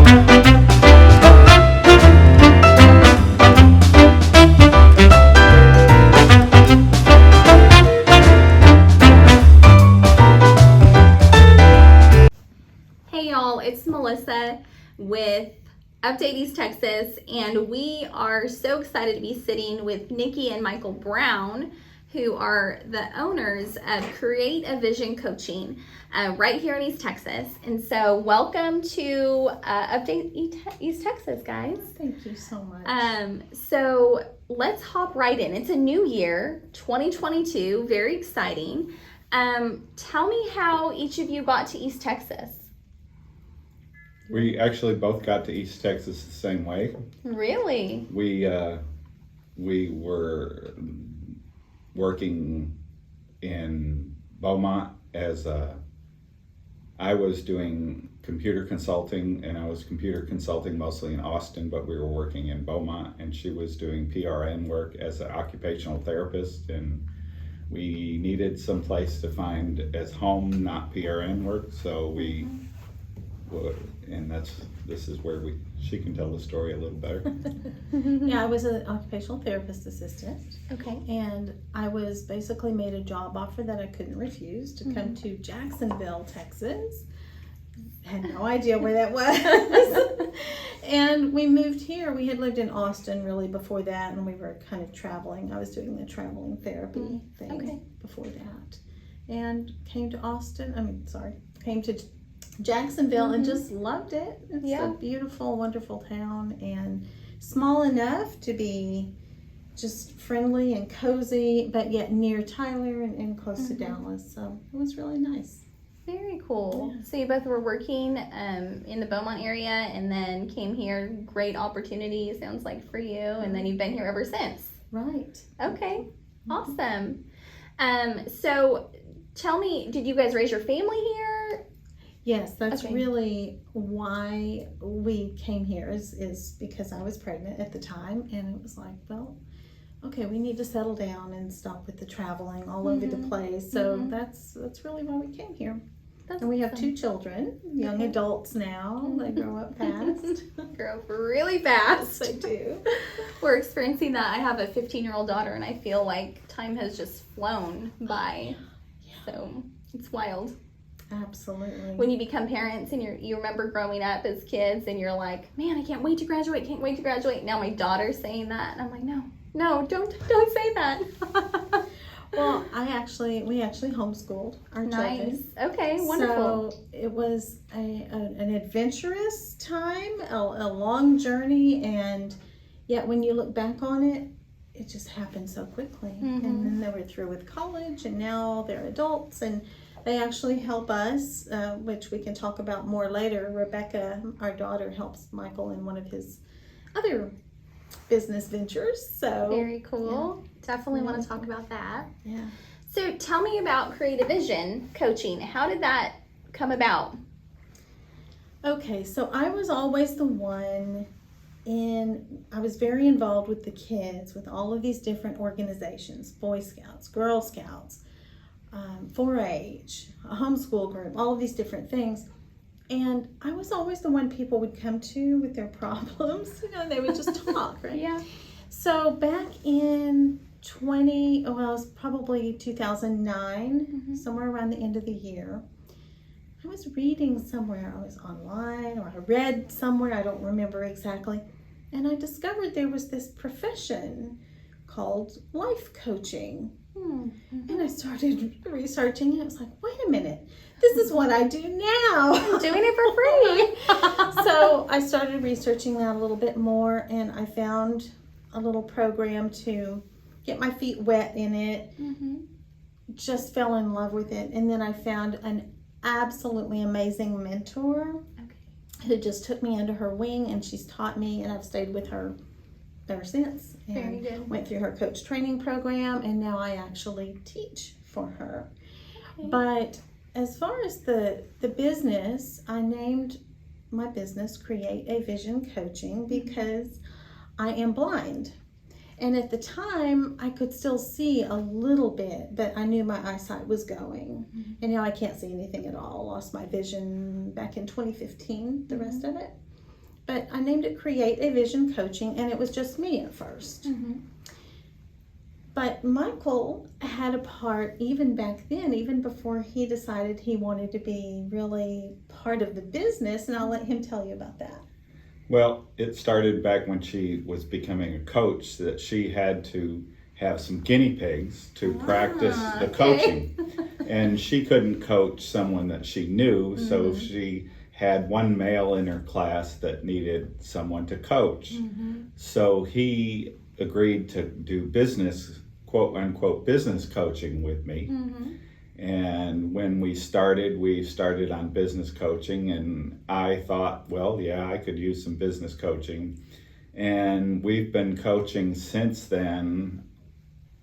Hey y'all, it's Melissa with Update East Texas, and we are so excited to be sitting with Nikki and Michael Brown, who are the owners of Create a Vision Coaching right here in East Texas. And so welcome to Update East Texas, guys. Thank you so much. So let's hop right in. It's a new year, 2022, very exciting. Tell me how each of you got to East Texas. We actually both got to East Texas the same way. Really? We were working in Beaumont I was doing computer consulting, and I was computer consulting mostly in Austin, but we were working in Beaumont, and she was doing PRN work as an occupational therapist, and we needed some place to find as home, not PRN work, so we and this is where she can tell the story a little better. Yeah, I was an occupational therapist assistant. Okay. And I was basically made a job offer that I couldn't refuse to come to Jacksonville, Texas. Had no idea where that was. And we moved here. We had lived in Austin really before that, and we were kind of traveling. I was doing the traveling therapy thing before that. And came to Jacksonville and just loved it. It's a beautiful, wonderful town, and small enough to be just friendly and cozy, but yet near Tyler and close to Dallas. So it was really nice. Very cool. Yeah. So you both were working in the Beaumont area and then came here. Great opportunity, sounds like, for you. And then you've been here ever since. Right. Okay. Awesome. So tell me, did you guys raise your family here? Yes, that's really why we came here is because I was pregnant at the time, and it was like, well, okay, we need to settle down and stop with the traveling all over the place. So that's really why we came here. And we have 2 children, young adults now. They grow up fast. Grow up really fast. They do. We're experiencing that. I have a 15-year-old daughter, and I feel like time has just flown by. So it's wild. Absolutely. When you become parents and you remember growing up as kids and you're like, man, I can't wait to graduate, Now my daughter's saying that, and I'm like, no, don't say that. Well, we actually homeschooled our children. Okay, wonderful. So it was an adventurous time, a long journey, and yet when you look back on it, it just happened so quickly. And then they were through with college, and now they're adults, and they actually help us, which we can talk about more later. Rebecca, our daughter, helps Michael in one of his other business ventures. So very cool. Yeah. Definitely want to talk about that. Yeah. So tell me about Create a Vision Coaching. How did that come about? Okay, so I was always the one I was very involved with the kids, with all of these different organizations, Boy Scouts, Girl Scouts, 4-H, a homeschool group, all of these different things. And I was always the one people would come to with their problems. They would just talk, right? Yeah. So back in it was probably 2009, somewhere around the end of the year, I was reading somewhere, I was online, or I read somewhere, I don't remember exactly, and I discovered there was this profession called life coaching. And I started researching, and I was like, wait a minute, this is what I do now. I'm doing it for free. So I started researching that a little bit more, and I found a little program to get my feet wet in it. Just fell in love with it. And then I found an absolutely amazing mentor who just took me under her wing, and she's taught me, and I've stayed with her ever since. And very good. Went through her coach training program, and now I actually teach for her. But as far as the business, I named my business Create a Vision Coaching because I am blind. And at the time, I could still see a little bit, but I knew my eyesight was going. And now I can't see anything at all. Lost my vision back in 2015, the rest of it. but I named it Create a Vision Coaching, and it was just me at first. Mm-hmm. But Michael had a part even back then, even before he decided he wanted to be really part of the business, and I'll let him tell you about that. Well, it started back when she was becoming a coach, that she had to have some guinea pigs to practice the coaching. And she couldn't coach someone that she knew, so she had one male in her class that needed someone to coach. So he agreed to do business, quote unquote, business coaching with me. And when we started on business coaching, and I thought, well, yeah, I could use some business coaching. And we've been coaching since then,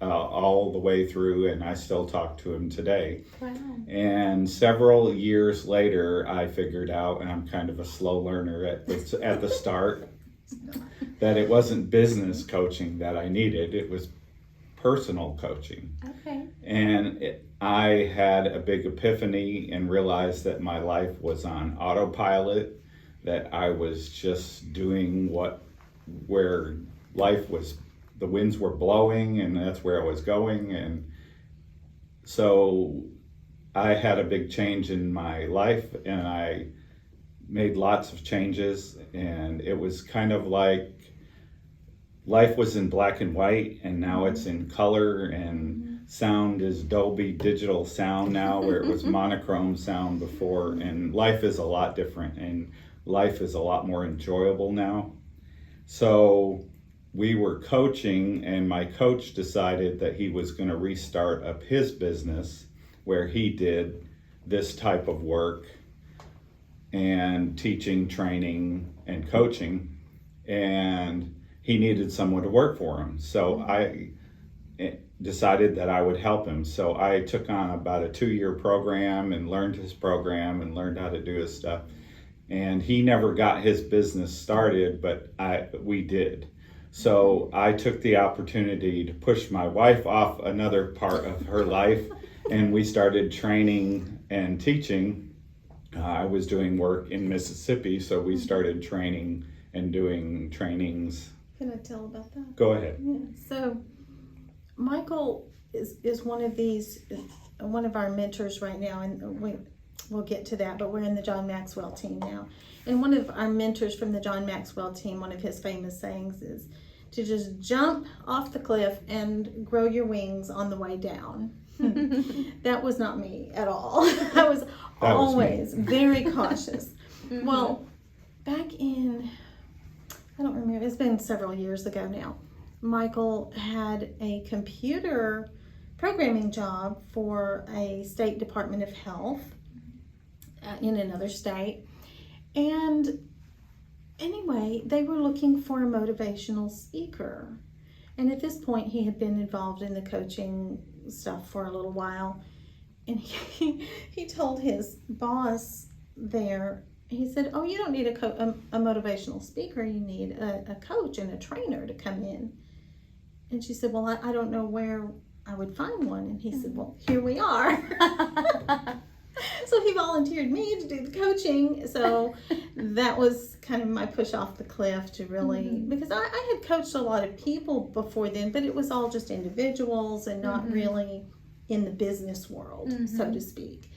all the way through, and I still talk to him today. Wow. And several years later, I figured out, and I'm kind of a slow learner at the start, that it wasn't business coaching that I needed, it was personal coaching. Okay. And I had a big epiphany and realized that my life was on autopilot, that I was just doing where life was, the winds were blowing, and that's where I was going. And so I had a big change in my life, and I made lots of changes, and it was kind of like life was in black and white, and now it's in color, and sound is Dolby digital sound now, where it was monochrome sound before. And life is a lot different, and life is a lot more enjoyable now. So we were coaching, and my coach decided that he was going to restart up his business where he did this type of work and teaching, training, and coaching, and he needed someone to work for him. So I decided that I would help him. So I took on about a 2-year program and learned his program and learned how to do his stuff. And he never got his business started, but we did. So I took the opportunity to push my wife off another part of her life, and we started training and teaching. I was doing work in Mississippi, so we started training and doing trainings. Can I tell about that? Go ahead. Yeah. So Michael is one of our mentors right now, and we'll get to that, but we're in the John Maxwell team now. And one of our mentors from the John Maxwell team, one of his famous sayings is to just jump off the cliff and grow your wings on the way down. That was not me at all. I was always very cautious. Well, back in, I don't remember, it's been several years ago now, Michael had a computer programming job for a state Department of Health in another state. And anyway, they were looking for a motivational speaker. And at this point, he had been involved in the coaching stuff for a little while. And he told his boss there, he said, oh, you don't need a motivational speaker. You need a coach and a trainer to come in. And she said, well, I don't know where I would find one. And he said, well, here we are. So he volunteered me to do the coaching. So that was kind of my push off the cliff to really, because I had coached a lot of people before then, but it was all just individuals and not really in the business world, so to speak.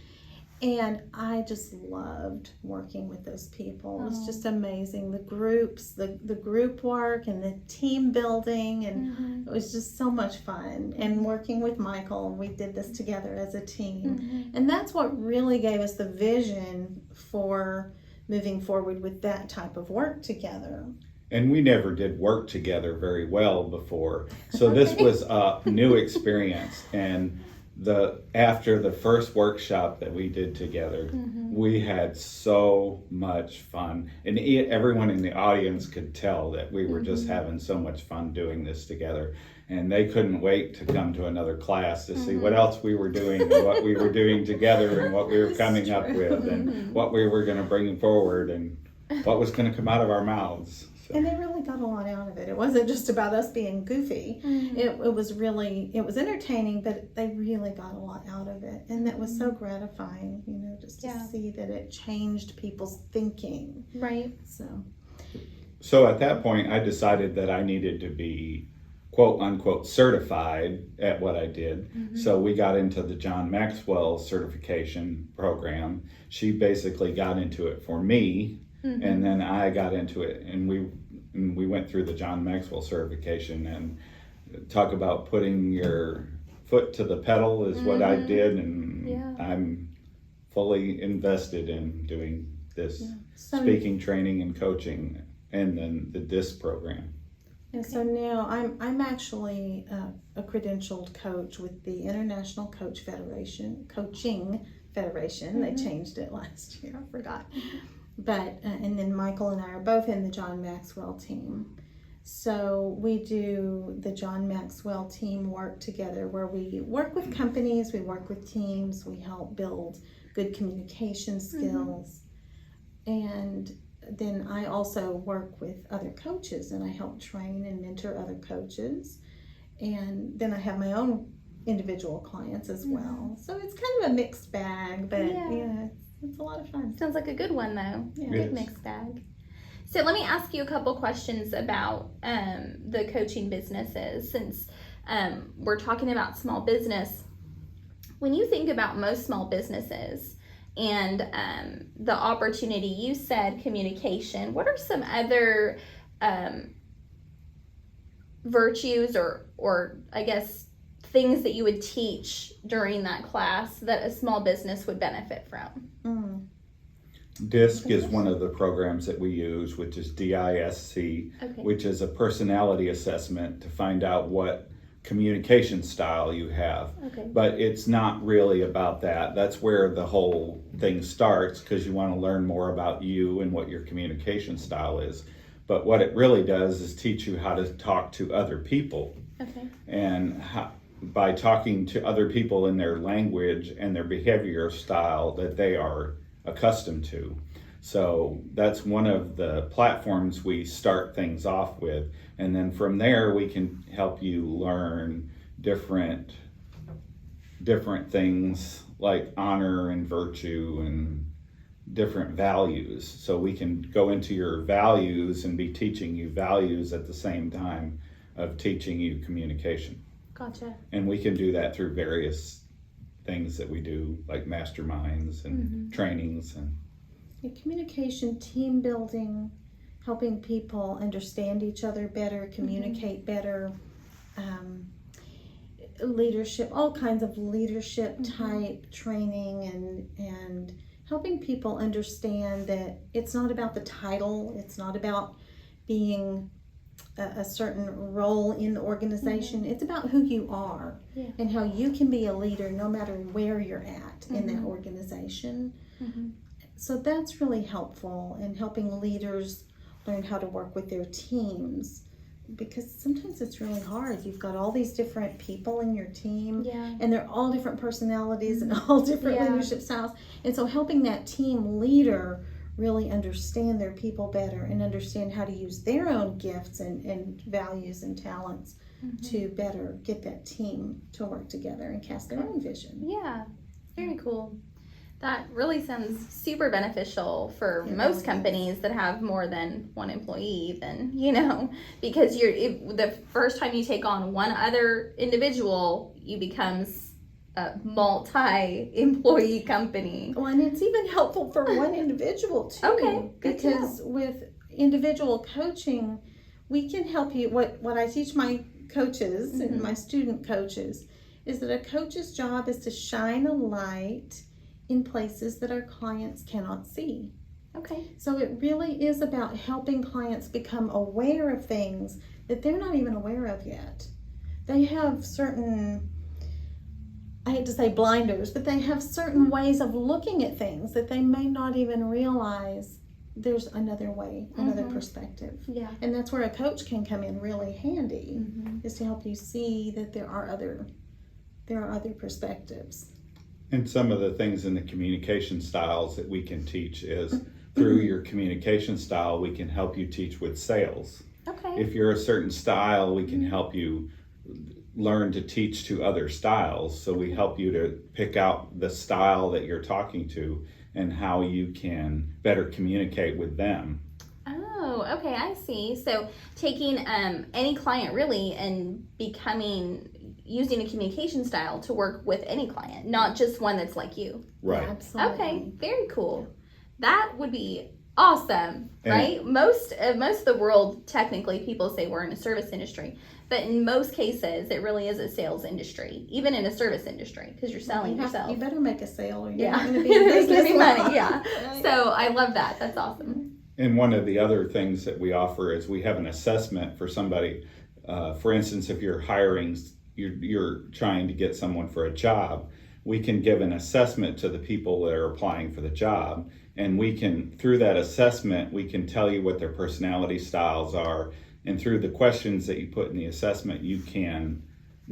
And I just loved working with those people. It was just amazing. The groups, the group work and the team building, and it was just so much fun. And working with Michael, we did this together as a team. And that's what really gave us the vision for moving forward with that type of work together. And we never did work together very well before. So this was a new experience. And after the first workshop that we did together, we had so much fun, and everyone in the audience could tell that we were just having so much fun doing this together, and they couldn't wait to come to another class to see what else we were doing and what we were doing together and what we were coming up with and what we were going to bring forward and what was going to come out of our mouths. And they really got a lot out of it. It wasn't just about us being goofy. It was entertaining, but they really got a lot out of it. And that was so gratifying, just to see that it changed people's thinking. Right. So So at that point, I decided that I needed to be quote unquote certified at what I did. So we got into the John Maxwell certification program. She basically got into it for me, and then I got into it, and we went through the John Maxwell certification. And talk about putting your foot to the pedal is what I did, and I'm fully invested in doing this speaking, training, and coaching, and then the DISC program. And so now I'm actually a credentialed coach with the International Coaching Federation. They changed it last year, I forgot. But and then Michael and I are both in the John Maxwell team. So we do the John Maxwell team work together, where we work with companies, we work with teams, we help build good communication skills. And then I also work with other coaches, and I help train and mentor other coaches. And then I have my own individual clients as well. So it's kind of a mixed bag, but yeah, it's a lot of fun. Sounds like a good one though. Yeah. Good mixed bag. So let me ask you a couple questions about the coaching businesses, since we're talking about small business. When you think about most small businesses and the opportunity, you said communication. What are some other virtues or I guess things that you would teach during that class that a small business would benefit from? DISC is one of the programs that we use, which is DISC, which is a personality assessment to find out what communication style you have. But it's not really about that. That's where the whole thing starts, because you want to learn more about you and what your communication style is. But what it really does is teach you how to talk to other people. And by talking to other people in their language and their behavior style that they are accustomed to. So that's one of the platforms we start things off with, and then from there we can help you learn different things like honor and virtue and different values. So we can go into your values and be teaching you values at the same time of teaching you communication. Gotcha. And we can do that through various things that we do, like masterminds and trainings and communication, team building, helping people understand each other better, communicate better, leadership, all kinds of leadership type training, and helping people understand that it's not about the title, it's not about being a certain role in the organization. It's about who you are and how you can be a leader no matter where you're at in that organization. So that's really helpful in helping leaders learn how to work with their teams, because sometimes it's really hard. You've got all these different people in your team, and they're all different personalities and all different leadership styles. And so helping that team leader really understand their people better and understand how to use their own gifts and values and talents to better get that team to work together and cast their own vision. Yeah, very cool. That really sounds super beneficial for most companies that have more than one employee, even, because the first time you take on one other individual, you becomes a multi-employee company. Well, and it's even helpful for one individual too. Because with individual coaching, we can help you. What I teach my coaches and my student coaches is that a coach's job is to shine a light in places that our clients cannot see. So it really is about helping clients become aware of things that they're not even aware of yet. They have certain, I hate to say blinders, but they have certain ways of looking at things that they may not even realize there's another way, another perspective. And that's where a coach can come in really handy, is to help you see that there are other perspectives. And some of the things in the communication styles that we can teach is through your communication style, we can help you teach with sales. If you're a certain style, we can help you learn to teach to other styles. So we help you to pick out the style that you're talking to and how you can better communicate with them. Oh, okay, I see. So taking any client really and using a communication style to work with any client, not just one that's like you. Right. Absolutely. Okay, very cool. That would be awesome, And- right? Most of the world, technically, people say we're in a service industry, but in most cases, it really is a sales industry, even in a service industry, because you're selling yourself. You better make a sale or you're Yeah, not going to be in there's business gonna be long. money. Yeah. Right. So I love that. That's awesome. And one of the other things that we offer is we have an assessment for somebody. For instance, if you're hiring, you're trying to get someone for a job, we can give an assessment to the people that are applying for the job. And we can, through that assessment, we can tell you what their personality styles are. And through the questions that you put in the assessment, we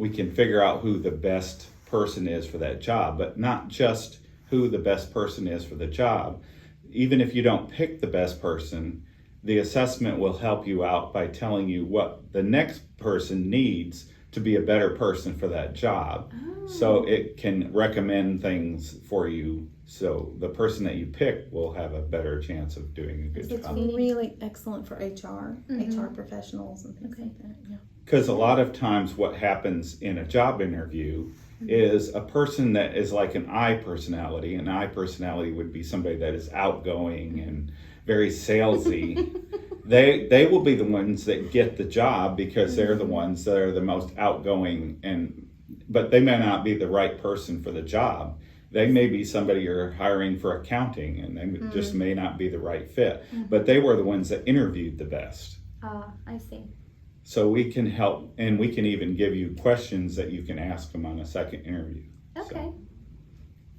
can figure out who the best person is for that job, but not just who the best person is for the job. Even if you don't pick the best person, the assessment will help you out by telling you what the next person needs to be a better person for that job. Oh. So it can recommend things for you. So the person that you pick will have a better chance of doing a good It's job. really excellent for HR, Mhm. HR professionals and things Okay. like that. Yeah. Because a lot of times what happens in a job interview is a person that is like an I personality. An I personality would be somebody that is outgoing and very salesy. They will be the ones that get the job because they're the ones that are the most outgoing, but they may not be the right person for the job. They may be somebody you're hiring for accounting and they just may not be the right fit. But they were the ones that interviewed the best. I see. So we can help, and we can even give you questions that you can ask them on a second interview. Okay.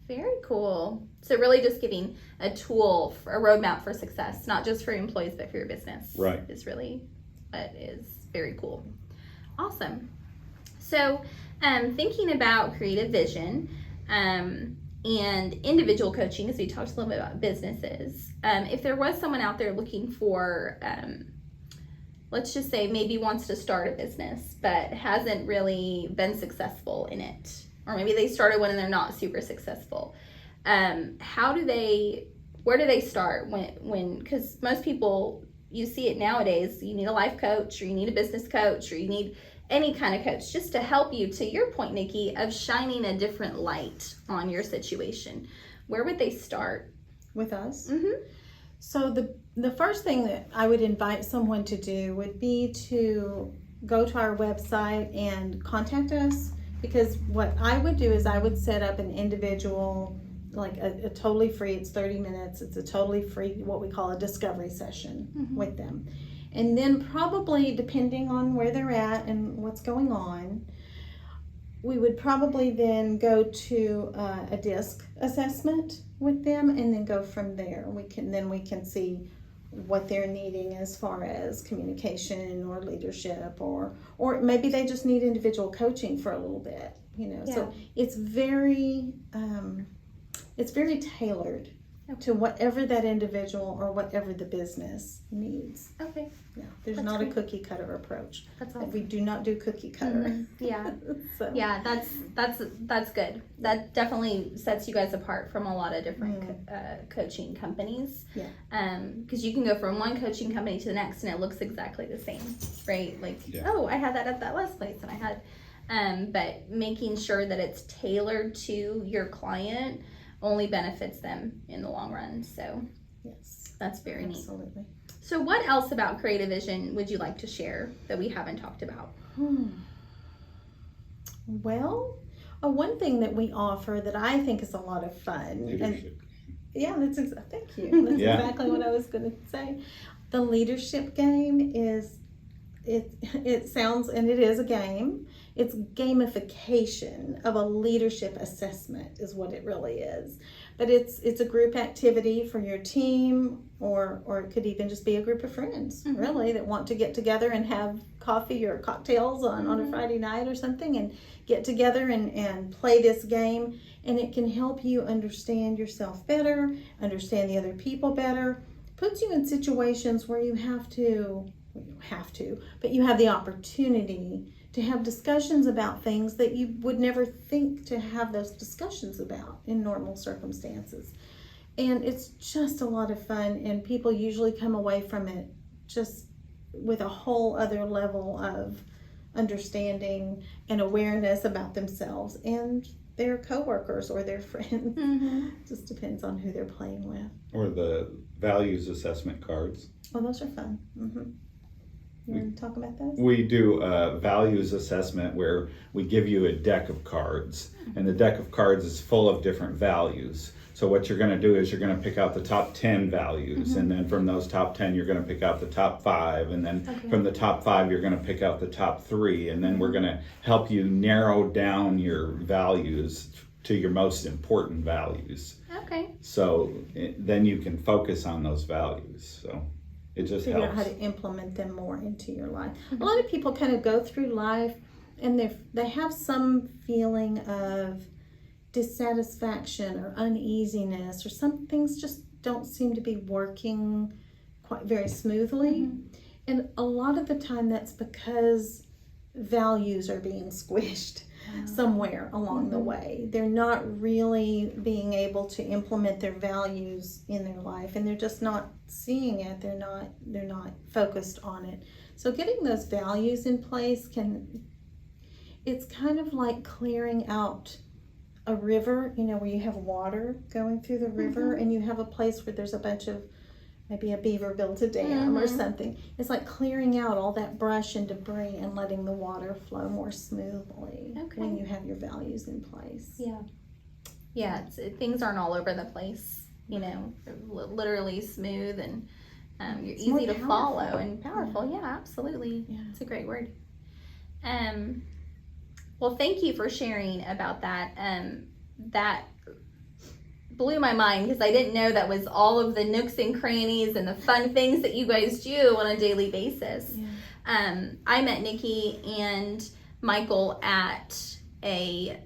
Very cool. So really just giving a tool, a roadmap for success, not just for your employees, but for your business. Right. Is really what is very cool. Awesome. So thinking about creative vision and individual coaching, as we talked a little bit about businesses, if there was someone out there looking for, let's just say maybe wants to start a business, but hasn't really been successful in it, or maybe they started one and they're not super successful. Where do they start when, because most people, you see it nowadays, you need a life coach or you need a business coach or you need any kind of coach just to help you, to your point, Nikki, of shining a different light on your situation. Where would they start? With us? Mm-hmm. So the first thing that I would invite someone to do would be to go to our website and contact us, because what I would do is I would set up an individual, like a totally free, it's 30 minutes, it's a totally free, what we call a discovery session with them. And then probably, depending on where they're at and what's going on, we would probably then go to a DISC assessment with them and then go from there. We can see what they're needing as far as communication or leadership, or maybe they just need individual coaching for a little bit, So it's very tailored to whatever that individual or whatever the business needs. Okay. Yeah, there's That's not great. a cookie cutter approach. That's awesome. We do not do cookie cutter. Yeah. So. Yeah, that's good. That definitely sets you guys apart from a lot of different coaching companies. Yeah. Because you can go from one coaching company to the next and it looks exactly the same, right? Like, oh, I had that at that last place, and I had, but making sure that it's tailored to your client only benefits them in the long run. So Yes, that's very neat. absolutely. So what else about Creative Vision would you like to share that we haven't talked about? Well, one thing that we offer that I think is a lot of fun, Leadership. thank you. That's Yeah. exactly what I was going to say. The leadership game is, it sounds, and it is a game. It's gamification of a leadership assessment is what it really is. But it's a group activity for your team, or it could even just be a group of friends, really, that want to get together and have coffee or cocktails on a Friday night or something, and get together and play this game. And it can help you understand yourself better, understand the other people better, puts you in situations where you have the opportunity to have discussions about things that you would never think to have those discussions about in normal circumstances. And it's just a lot of fun, and people usually come away from it just with a whole other level of understanding and awareness about themselves and their coworkers or their friends. Just depends on who they're playing with. Or the values assessment cards. Oh, those are fun. You want to talk about those? We do a values assessment where we give you a deck of cards, and the deck of cards is full of different values. So what you're going to do is you're going to pick out the top 10 values, and then from those top 10 you're going to pick out the top 5, and then from the top 5 you're going to pick out the top 3, and then we're going to help you narrow down your values to your most important values. Okay. So then you can focus on those values. So it just figure helps. out how to implement them more into your life. A lot of people kind of go through life and they have some feeling of dissatisfaction or uneasiness, or some things just don't seem to be working quite very smoothly. And a lot of the time that's because values are being squished somewhere along the way. They're not really being able to implement their values in their life, and they're just not seeing it. They're not focused on it. So getting those values in place it's kind of like clearing out a river, where you have water going through the river, and you have a place where there's a bunch of, maybe a beaver built a dam or something. It's like clearing out all that brush and debris and letting the water flow more smoothly when you have your values in place. Yeah, things aren't all over the place, literally smooth, and you're easy to follow and powerful. Yeah, absolutely. Yeah. It's a great word. Well, thank you for sharing about that. That blew my mind because I didn't know that was all of the nooks and crannies and the fun things that you guys do on a daily basis. I met Nikki and Michael at in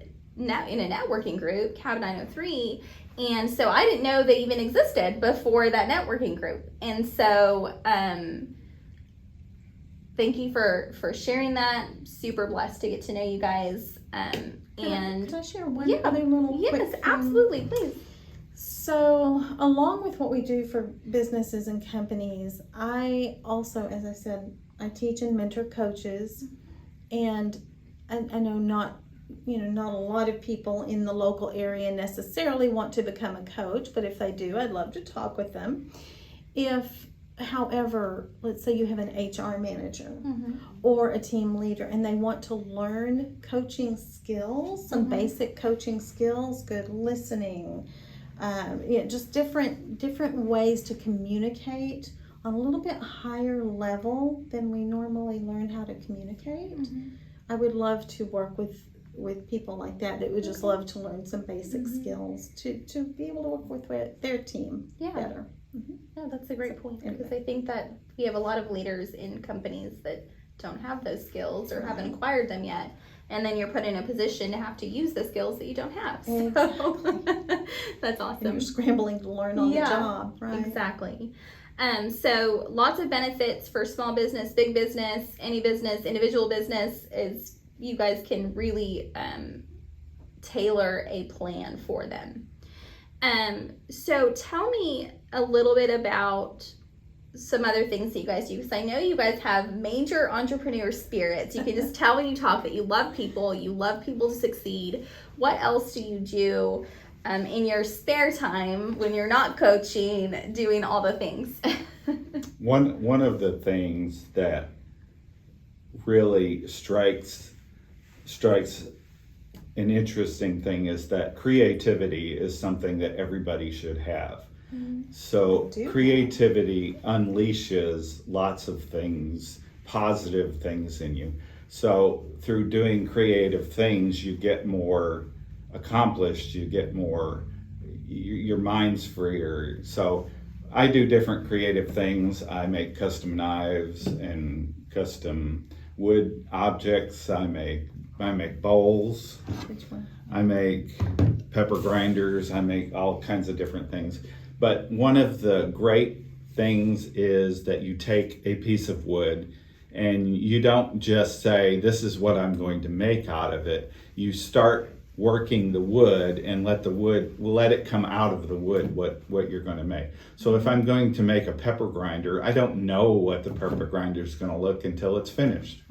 a networking group, Cab 903, and so I didn't know they even existed before that networking group. And so thank you for sharing that. Super blessed to get to know you guys. And can I share one other little quick thing? Absolutely, please. So along with what we do for businesses and companies, I also, as I said, I teach and mentor coaches, and I know not a lot of people in the local area necessarily want to become a coach, but if they do, I'd love to talk with them. However, let's say you have an HR manager or a team leader and they want to learn coaching skills, some basic coaching skills, good listening, just different ways to communicate on a little bit higher level than we normally learn how to communicate. I would love to work with people like that would just love to learn some basic skills to be able to work with their team better. No, that's a great point, because I think that we have a lot of leaders in companies that don't have those skills or haven't acquired them yet, and then you're put in a position to have to use the skills that you don't have. So that's awesome. And you're scrambling to learn on the job, right? Exactly. So lots of benefits for small business, big business, any business, individual business, is you guys can really tailor a plan for them. So tell me a little bit about some other things that you guys do, because I know you guys have major entrepreneur spirits. You can just tell when you talk that you love people to succeed. What else do you do in your spare time when you're not coaching, doing all the things? One of the things that really strikes an interesting thing is that creativity is something that everybody should have. So creativity unleashes lots of things, positive things in you. So through doing creative things, you get more accomplished, you get more, your mind's freer. So I do different creative things. I make custom knives and custom wood objects. I make bowls. Which one? I make pepper grinders. I make all kinds of different things. But one of the great things is that you take a piece of wood and you don't just say, this is what I'm going to make out of it. You start working the wood and let it come out of the wood what you're going to make. So if I'm going to make a pepper grinder, I don't know what the pepper grinder is going to look until it's finished,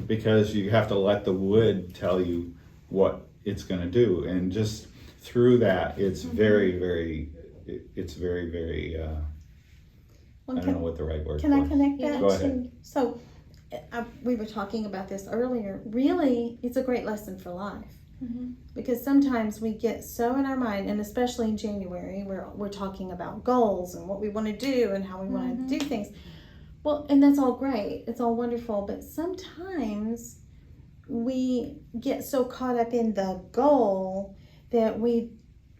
because you have to let the wood tell you what it's going to do. And just through that, it's very, very, I don't know what the right word Can I connect that Go to? ahead. So, we were talking about this earlier. Really, it's a great lesson for life. Because sometimes we get so in our mind, and especially in January, we're talking about goals and what we want to do and how we want to do things. Well, and that's all great. It's all wonderful. But sometimes we get so caught up in the goal that we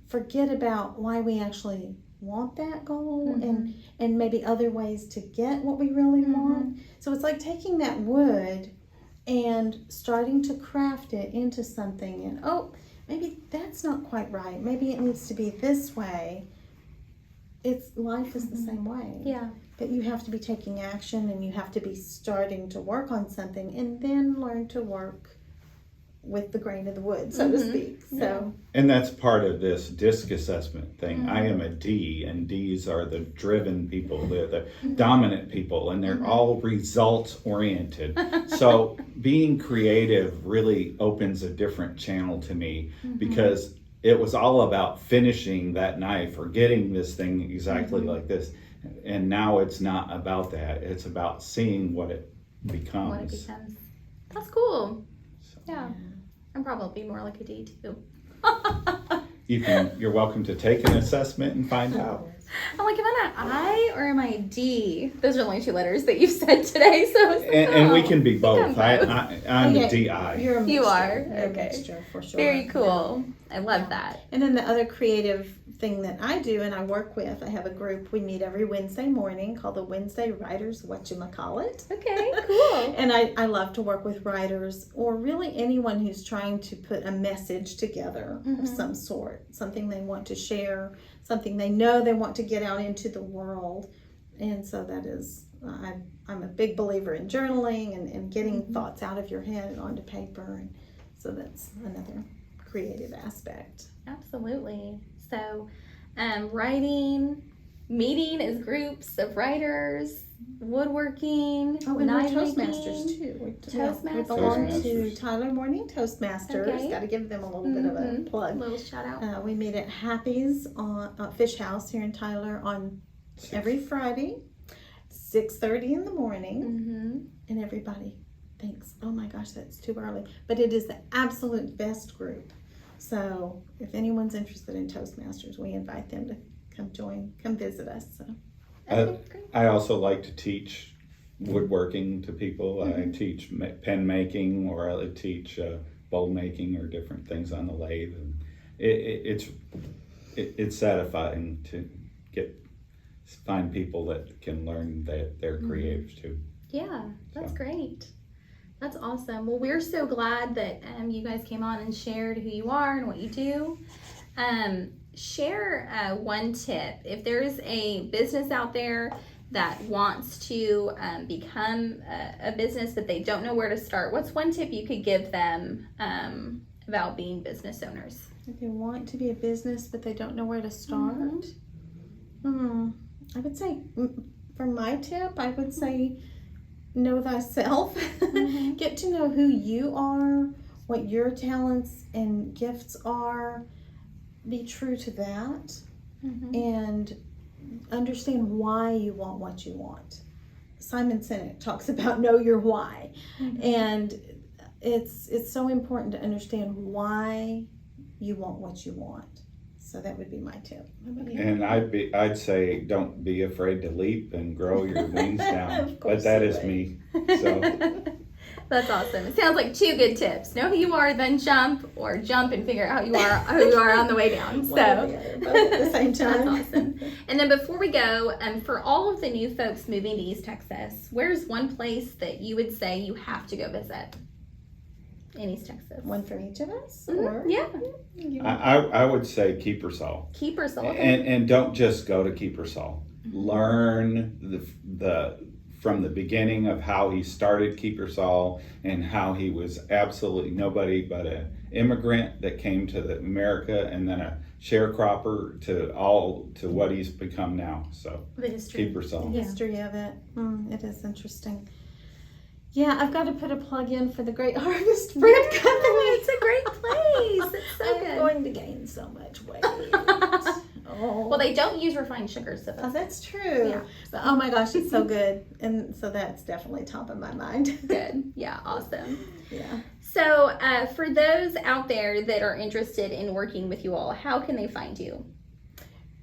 forget about why we actually want that goal and maybe other ways to get what we really want. So it's like taking that wood and starting to craft it into something, and maybe that's not quite right, maybe it needs to be this way. Life is the same way. Yeah. But you have to be taking action, and you have to be starting to work on something, and then learn to work with the grain of the wood, so to speak. So, and that's part of this DISC assessment thing. I am a D, and Ds are the driven people, the dominant people, and they're all results oriented. So being creative really opens a different channel to me, because it was all about finishing that knife or getting this thing exactly like this. And now it's not about that. It's about seeing what it becomes. That's cool. Yeah. I'm probably more like a D too. You're welcome to take an assessment and find out. I'm like, am I an I or am I a D? Those are only 2 letters that you've said today, so it's like, And we can be both. both. I'm a DI. you're a mixture. You are? You're a Okay. mixture, for sure. very cool. I love that. And then the other creative thing that I do and I work with, I have a group, we meet every Wednesday morning called the Wednesday Writers Whatchamacallit. Okay, cool. And I love to work with writers, or really anyone who's trying to put a message together of some sort, something they want to share, something they know they want to get out into the world. And so that is, I'm a big believer in journaling and getting thoughts out of your head and onto paper. And so that's another creative aspect. Absolutely. So, writing, meeting as groups of writers, woodworking, Oh, and we're knife Toastmasters making. too. We Toastmasters. belong to Toastmasters. Tyler Morning Toastmasters. Okay. Got to give them a little bit of a plug. Little shout out. We meet at Happy's on Fish House here in Tyler on every Friday, 6:30 in the morning, and everybody thinks, "Oh my gosh, that's too early," but it is the absolute best group. So if anyone's interested in Toastmasters, we invite them to come visit us. So. Okay, great. I also like to teach woodworking to people. I teach pen making, or I teach bowl making, or different things on the lathe. And it's satisfying to find people that can learn that they're creative too. Yeah, that's great. That's awesome. Well, we're so glad that you guys came on and shared who you are and what you do. Share one tip. If there's a business out there that wants to become a business but they don't know where to start, what's one tip you could give them about being business owners? If they want to be a business but they don't know where to start, I would say, for my tip, I would say, know thyself. Get to know who you are, what your talents and gifts are. Be true to that, and understand why you want what you want. Simon Sinek talks about know your why, and it's so important to understand why you want what you want. So that would be my tip. And I'd say don't be afraid to leap and grow your wings down. Of course But that you is would. me. So That's awesome. It sounds like 2 good tips. Know who you are, then jump, or jump and figure out who you are on the way down. One or the other, both at the same time. That's awesome. And then before we go, for all of the new folks moving to East Texas, where's one place that you would say you have to go visit in East Texas? One for each of us? Mhm, yeah. I would say Keepersall. Keepersall. And don't just go to Keepersall. Learn from the beginning of how he started Keepersall and how he was absolutely nobody but an immigrant that came to America and then a sharecropper to what he's become now. So The history. Keepersall. The history of it. It is interesting. Yeah, I've got to put a plug in for the Great Harvest Bread Yeah, Company. it's a great place. It's so I'm good. going to gain so much weight. Oh. Well, they don't use refined sugar, so Oh, that's that's true. Yeah. But oh my gosh, it's so good. And so that's definitely top of my mind. good. Yeah, awesome. Yeah. So, for those out there that are interested in working with you all, how can they find you?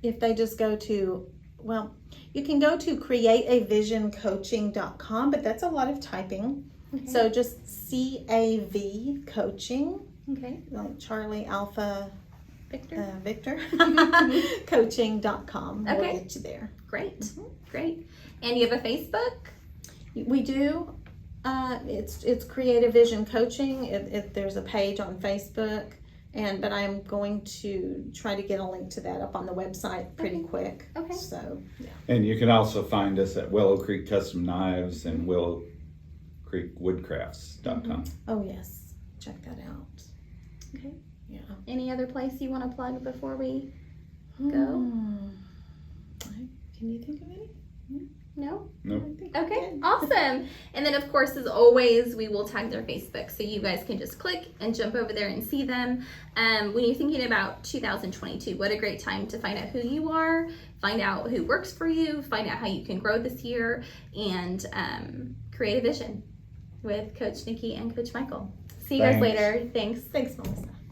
If they just go to, well, you can go to createavisioncoaching.com, but that's a lot of typing. Okay. So just CAV coaching, Okay. like Charlie Alpha Victor? Victor, coaching.com. We'll Okay. get you there. Great. Great. And you have a Facebook? We do. It's Creative Vision Coaching. There's a page on Facebook, but I'm going to try to get a link to that up on the website pretty quick. Okay. So yeah. And you can also find us at Willow Creek Custom Knives and Willow Creek Woodcrafts.com. Oh yes, check that out. Okay. Yeah. Any other place you want to plug before we Go. Can you think of any? No? Nope. I think Okay, I'm good. awesome. And then, of course, as always, we will tag their Facebook, so you guys can just click and jump over there and see them. When you're thinking about 2022, what a great time to find out who you are, find out who works for you, find out how you can grow this year, and create a vision with Coach Nikki and Coach Michael. See you guys Thanks. later. Thanks. Thanks, Melissa.